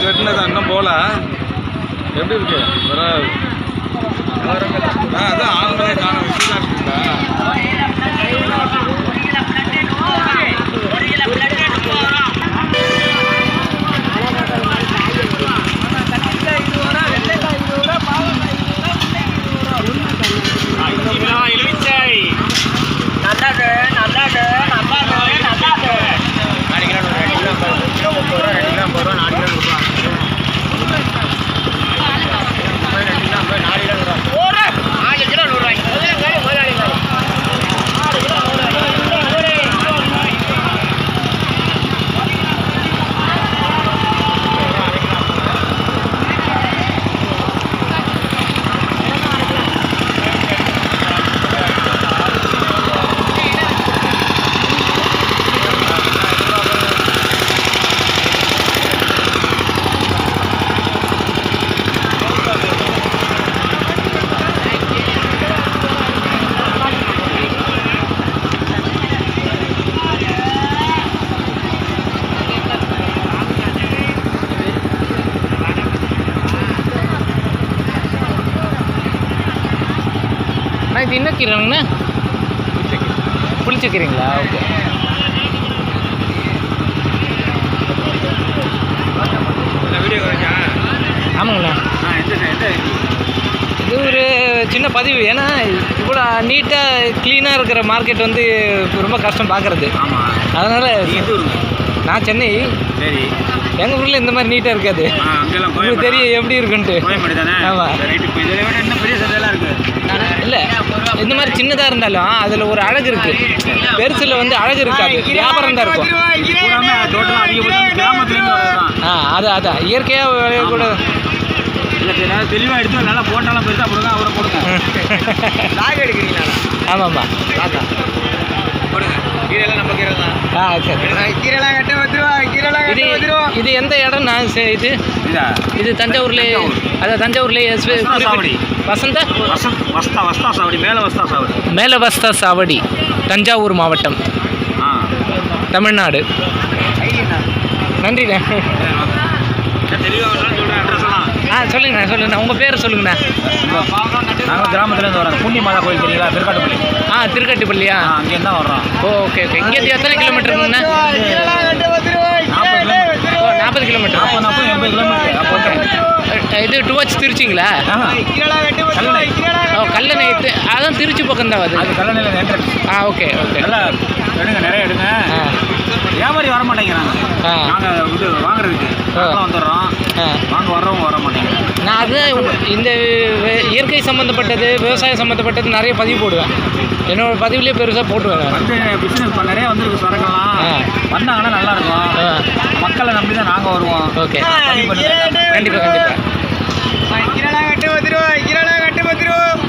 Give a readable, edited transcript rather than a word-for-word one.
வெட்டினதான் இன்னும் போல எப்படி இருக்கு? அதான் ஆளுநரே காணும் இருக்குங்களா? இது என்ன கீரைங்கண்ணா? புளிச்சக்கீரைங்களா? ஓகே. ஆமாங்கண்ணா. இது ஒரு சின்ன பதிவு. ஏன்னா இவ்வளோ நீட்டாக க்ளீனாக இருக்கிற மார்க்கெட் வந்து ரொம்ப கஷ்டம் பார்க்குறது. அதனால் நான் சென்னை. சரி. எங்கள் ஊரில் இந்த மாதிரி நீட்டாக இருக்காது. உங்களுக்கு தெரியும் எப்படி இருக்குன்ட்டு. ஆமாம். இல்லை இந்த மாதிரி சின்னதாக இருந்தாலும் அதில் ஒரு அழகு இருக்குது. பெருசில் வந்து அழகு இருக்காது, வியாபாரம் தான் இருக்கும். அதான் இயற்கையாக கூட தெளிவாக எடுத்து நல்லா போட்டாலும் பெருசாக போடுங்க. அவரை போடுங்க. ஆமாம்மா போடுங்க. கீரைலாம் நம்ம கீரை தான். சரி. கீரைலாம் கட்ட வந்துருவா. இது எந்த இடம்? நான் இது தஞ்சாவூர்லேயே. அதான் தஞ்சாவூர்லேயே வஸ்தா சாவடி. மேலே வஸ்தா சாவடி, தஞ்சாவூர் மாவட்டம், தமிழ்நாடு. நன்றிண்ணே. சொல்லுங்கண்ணா. உங்கள் பேர் சொல்லுங்கண்ணா. நாங்கள் கிராமத்துலேருந்து வரோம். புண்ணியமாதா கோயில் தெரியுங்களா? திருக்காட்டுப்பள்ளி. திருக்காட்டுப்பள்ளியா? அங்கேருந்து தான் வர்றோம். ஓகே. இங்கேருந்து எத்தனை கிலோமீட்டருங்கண்ணா? 40 கிலோமீட்டர். 80 கிலோமீட்டர். இது டுவர்ட்ஸ் திருச்சிங்களா? கல்லணை. அதான் திருச்சி பக்கம் தான் அது கல்லணையில் என்ட்ரன்ஸ். ஓகே. நல்லா எடுங்க, நிறைய எடுங்க. வியாபாரி வர மாட்டேங்கிறாங்க. நாங்கள் இது வாங்குறதுக்கு வந்துடுறோம். வர்றவங்க வர மாட்டேங்கிறாங்க. நான் அது இந்த இயற்கை சம்மந்தப்பட்டது, விவசாயம் சம்மந்தப்பட்டது நிறைய பதிவு போடுவேன். என்னோட பதிவுலேயே பெருசாக போட்டுவேன். வந்து பிஸ்னஸ் நிறைய வந்துருக்கு. சரக்கெல்லாம் வந்தாங்கன்னா நல்லாயிருக்கும். மக்களை நம்பி தான் நாங்கள் வருவோம். ஓகே. கண்டிப்பாக. கீரை கட்டு வந்துடுவோம்.